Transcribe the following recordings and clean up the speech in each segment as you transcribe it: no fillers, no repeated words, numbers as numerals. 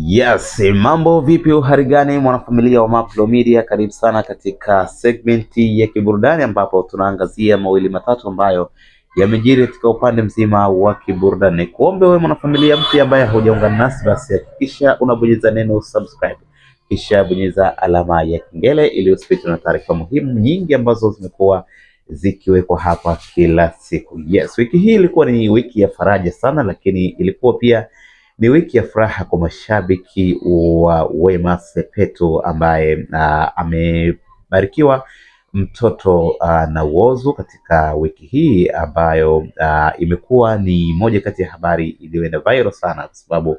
Yes, mambo vipi, uhari gani mwanafamilia wa Mapro Media? Karibu sana katika segmenti ya kiburudani ambapo tunaangazia mawili matatu ambayo yamejiri katika upande mzima wa kiburudani. Kuombe wewe mwanafamilia mpya ambaye hujaungana nasi, basi hakikisha unabonyeza neno subscribe, kisha bonyeza alama ya kengele ili usipitwe na taarifa muhimu nyingi ambazo zimekuwa zikiwekwa hapa kila siku. Yes, wiki hii ilikuwa ni wiki ya faraja sana, lakini ilikuwa pia ni wiki ya furaha kwa mashabiki wa Wema Sepetu ambaye amebarikiwa mtoto na Whozu katika wiki hii ambayo imekuwa ni moja kati ya habari iliyoenda viral sana, kwa sababu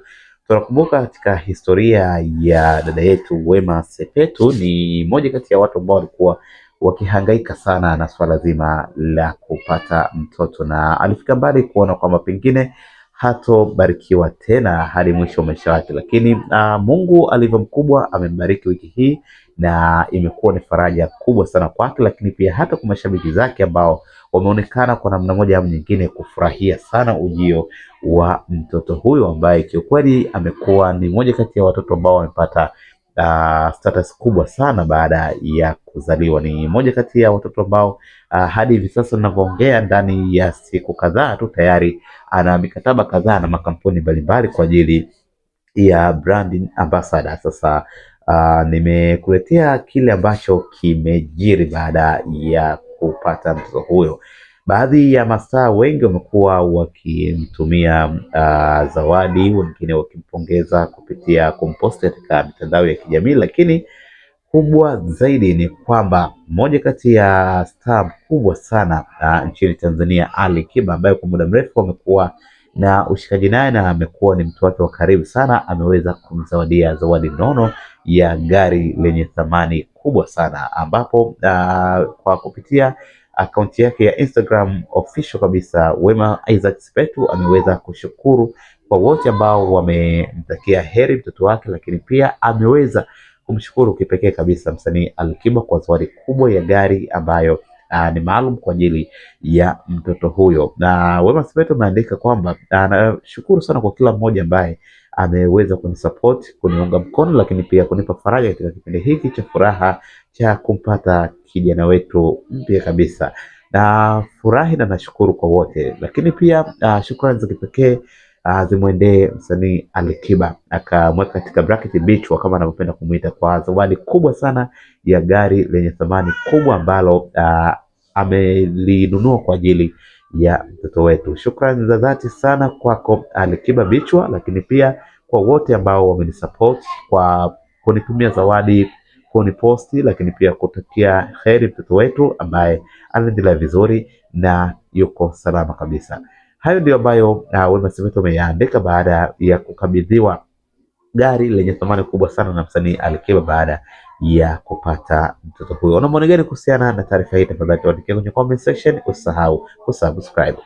tunakumbuka katika historia ya dada yetu Wema Sepetu ni moja kati ya watu ambao walikuwa wakihangaika sana na swala zima la kupata mtoto, na alifika mbali kuona kwamba pengine hatobarikiwa tena hadi mwisho wa maisha yake, lakini Mungu alivyo mkubwa amembariki wiki hii na imekuwa ni faraja kubwa sana kwake, lakini pia hata kwa mashabiki zake ambao wameonekana kwa namna moja au nyingine kufurahia sana ujio wa mtoto huyo ambaye kiukweli amekuwa ni moja kati ya watoto ambao wamepata status kubwa sana baada ya kuzaliwa. Ni moja kati ya watoto ambao hadi hivi sasa ninavyoongea, ndani ya siku kadhaa tu tayari ana mikataba kadhaa na makampuni mbalimbali kwa ajili ya branding ambassador. Sasa nimekuletea kile ambacho kimejiri baada ya kupata mtoto huyo. Baadhi ya mastaa wengi wamekuwa wakimtumia zawadi, wengine wakimpongeza kupitia kumposti katika mitandao ya kijamii, lakini kubwa zaidi ni kwamba mmoja kati ya star mkubwa sana nchini Tanzania, Ali Kiba, ambaye kwa muda mrefu amekuwa na ushikaji naye na amekuwa ni mtu wake wa karibu sana, ameweza kumzawadia zawadi nono ya gari lenye thamani kubwa sana, ambapo kwa kupitia akaunti yake ya Instagram official kabisa, Wema Isaac Sepetu ameweza kushukuru kwa wote ambao wamemtakia heri mtoto wake, lakini pia ameweza kumshukuru kipekee kabisa msanii Alikiba kwa zawadi kubwa ya gari ambayo ni maalum kwa ajili ya mtoto huyo. Na Wema Sepetu ameandika kwamba anashukuru sana kwa kila mmoja ambaye ameweza kunisupport, kuniunga mkono, lakini pia kunipa faraja katika kipindi hiki cha furaha cha kumpata kijana wetu mpya kabisa. Na furahi na nashukuru kwa wote, lakini pia shukrani za kipekee zimwendee msanii Alikiba, akamweka katika bracket Bichwa kama anavyopenda kumuita, kwa zawadi kubwa sana ya gari lenye thamani kubwa ambalo amelinunua kwa ajili ya mtoto wetu. Shukrani za dhati sana kwako Alikiba Bichwa, lakini pia kwa wote ambao wamenisupport kwa kunitumia zawadi, kuniposti, lakini pia kutakia heri mtoto wetu ambaye anaendelea vizuri na yuko salama kabisa. Hayo ndio ambayo Wema Sepetu ameyaandika baada ya kukabidhiwa gari lenye thamani kubwa sana na msanii Alikiba baada ya kupata mtoto huyo. Una maoni gani kuhusiana na taarifa hii? Tafadhali tuandikie kwenye comment section, usisahau kusubscribe.